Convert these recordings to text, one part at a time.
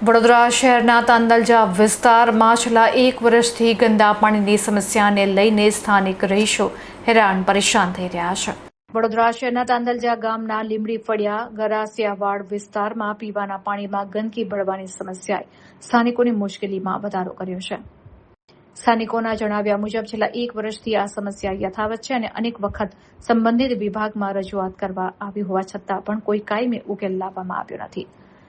વડોદરા શહેરના તાંદલજા વિસ્તારમાં છેલ્લા 1 વર્ષથી ગંદા પાણીની સમસ્યાને લઈને સ્થાનિક રહીશો હેરાન પરેશાન થઈ રહ્યા છે। વડોદરા શહેરના તાંદલજા ગામના લીમડી ફળિયા ગરાસિયાવાડ વિસ્તારમાં પીવાના પાણીમાં ગંદકી ભળવાની સમસ્યાએ સ્થાનિકોની મુશ્કેલીમાં વધારો કર્યો છે। સ્થાનિકોના જણાવ્યા મુજબ છેલ્લા 1 વર્ષથી આ સમસ્યા યથાવત છે અને અનેક વખત સંબંધિત વિભાગમાં રજૂઆત કરવા આવી હોવા છતાં પણ કોઈ કાયમી ઉકેલ લાવવામાં આવ્યો નથી।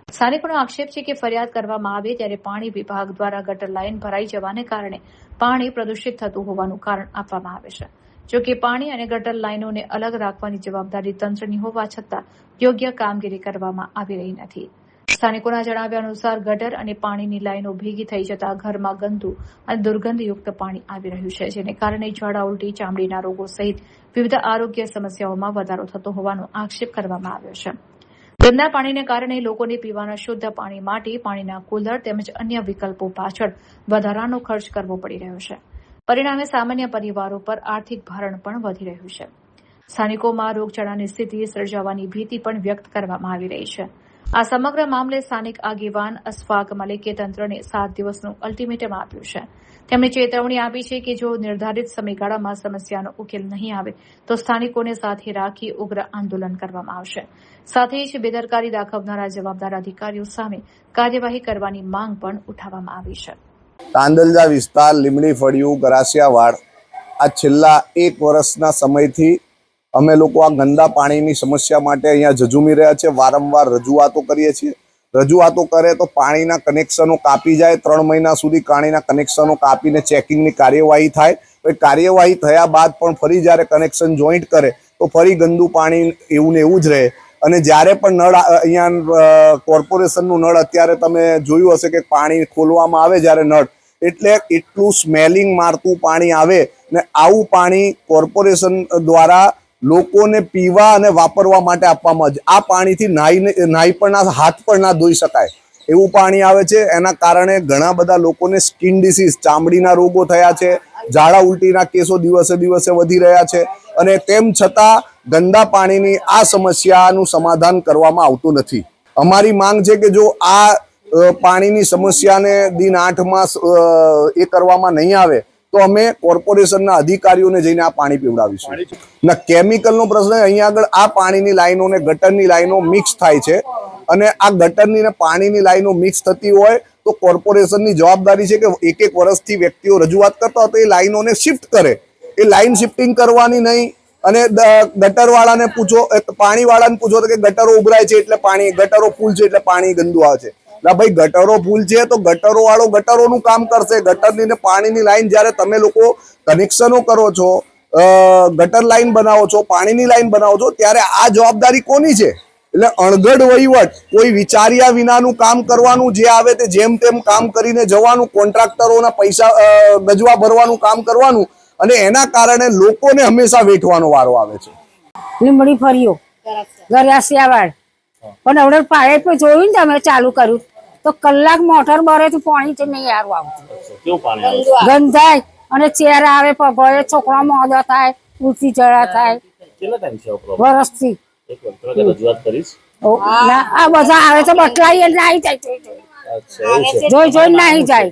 સ્થાનિકોનો આક્ષેપ છે કે ફરિયાદ કરવામાં આવે ત્યારે પાણી વિભાગ દ્વારા ગટર લાઇન ભરાઈ જવાને કારણે પાણી પ્રદૂષિત થતું હોવાનું કારણ આપવામાં આવે છે। જો કે પાણી અને ગટર લાઇનોને અલગ રાખવાની જવાબદારી તંત્રની હોવા છતાં યોગ્ય કામગીરી કરવામાં આવી રહી નથી। સ્થાનિકોના જણાવ્યા અનુસાર ગટર અને પાણીની લાઇનો ભેગી થઈ જતા ઘરમાં ગંદુ અને દુર્ગંધયુક્ત પાણી આવી રહ્યું છે, જેને કારણે ઝાડા ઉલટી, ચામડીના રોગો સહિત વિવિધ આરોગ્ય સમસ્યાઓમાં વધારો થતો હોવાનો આક્ષેપ કરવામાં આવ્યો છે। ગંદા પાણીને કારણે લોકોને પીવાના શુદ્ધ પાણી માટે પાણીના કુલર તેમજ અન્ય વિકલ્પો પાછળ વધારાનો ખર્ચ કરવો પડી રહ્યો છે। પરિણામે સામાન્ય પરિવારો પર આર્થિક ભારણ પણ વધી રહ્યું છે। સ્થાનિકોમાં રોગચાળાની સ્થિતિ સર્જાવાની ભીતિ પણ વ્યક્ત કરવામાં આવી રહી છે। આ સમગ્ર મામલે સ્થાનિક આગેવાન અશફાક મલિકે તંત્રને 7 દિવસનું અલ્ટિમેટમ આપ્યું છે। તેમણે ચેતવણી આપી છે કે જો નિર્ધારિત સમયગાળામાં સમસ્યાનો ઉકેલ નહીં આવે તો સ્થાનિકોને સાથે રાખી ઉગ્ર આંદોલન કરવામાં આવશે। સાથે જ બેદરકારી દાખવનારા જવાબદાર અધિકારીઓ સામે કાર્યવાહી કરવાની માંગ પણ ઉઠાવવામાં આવી છે। તાંદલજા વિસ્તાર, લીમડી ફળિયું, ગરાસિયાવાડ આ છેલ્લા 1 વર્ષના સમયથી અમે લોકો આ ગંદા પાણીની સમસ્યા માટે અહીંયા ઝઝૂમી રહ્યા છે। વારંવાર રજૂઆતો કરીએ છીએ। રજૂઆતો કરે તો પાણીના કનેક્શનો કાપી જાય, 3 મહિના સુધી પાણીના કનેક્શનો કાપીને ચેકિંગની કાર્યવાહી થાય। કાર્યવાહી થયા બાદ પણ ફરી જ્યારે કનેક્શન જોઈન્ટ કરે તો ફરી ગંદુ પાણી એવું ને એવું જ રહે। અને જ્યારે પણ નળ અહીંયા કોર્પોરેશનનું નળ અત્યારે તમે જોયું હશે કે પાણી ખોલવામાં આવે જ્યારે નળ એટલે એટલું સ્મેલિંગ મારતું પાણી આવે ને આવું પાણી કોર્પોરેશન દ્વારા લોકોને પીવા અને વાપરવા માટે આપવામાં આવે। આ પાણીથી નાહી પણ ના, હાથ પણ ના ધોઈ શકાય એવું પાણી આવે છે। એના કારણે ઘણા બધા લોકોને સ્કિન ડિસીઝ, ચામડીના રોગો થયા છે। ઝાડા ઉલટીના કેસો દિવસે દિવસે વધી રહ્યા છે અને તેમ છતાં ગંદા પાણીની આ સમસ્યાનું સમાધાન કરવામાં આવતું નથી। અમારી માંગ છે કે જો આ પાણીની સમસ્યાને દિન 8માં એ કરવામાં નહીં આવે તો અમે કોર્પોરેશનના અધિકારીઓને જઈને આ પાણી પીવડાવીશું। ના, કેમિકલનો પ્રશ્ન અહીંયા આગળ આ પાણીની લાઈનો ને ગટરની લાઈનો મિક્સ થાય છે અને આ ગટરની ને પાણીની લાઈનો મિક્સ થતી હોય તો કોર્પોરેશનની જવાબદારી છે કે 1 વર્ષથી વ્યક્તિઓ રજૂઆત કરતા હોય તો એ લાઈનોને શિફ્ટ કરે। એ લાઈન શિફ્ટિંગ કરવાની નહીં અને ગટરવાળાને પૂછો, પાણીવાળાને પૂછો તો કે ગટરો ઉભરાય છે એટલે પાણી, ગટરો ફૂલ છે એટલે પાણી ગંદુ આવે છે। ના ભાઈ, ગટરો ફૂલ છે તો ગટરો વાળો ગટરોનું કામ કરશે। ગટરની ને પાણીની લાઈન જ્યારે તમે લોકો કનેક્શનો કરો છો, ગટર લાઈન બનાવો છો, પાણીની લાઈન બનાવો છો ત્યારે આ જવાબદારી કોની છે? એટલે અણઘડ વહીવટ, કોઈ વિચાર્યા વિનાનું કામ કરવાનું, જે આવે તે જેમ તેમ કામ કરીને જવાનું, કોન્ટ્રાક્ટરોના પૈસા ગજવા ભરવાનું કામ કરવાનું અને એના કારણે લોકોને હંમેશા વેઠવાનો વારો આવે છે। લીમડી ફળિયો, ગરાસિયાવાડ પણ હવે પાઇપ જોયું ને તમે ચાલુ કર્યું તો કલાક મોટર બરે તો પાણી જ નહીં આવતું। ગંધાય અને ચેર આવે, પગોએ છોકરા મોડા થાય, ઉલટી જળા થાય। વર્ષથી આ બધા આવે તો બટલાઈ નાહી જાય, જોઈ નાહી જાય।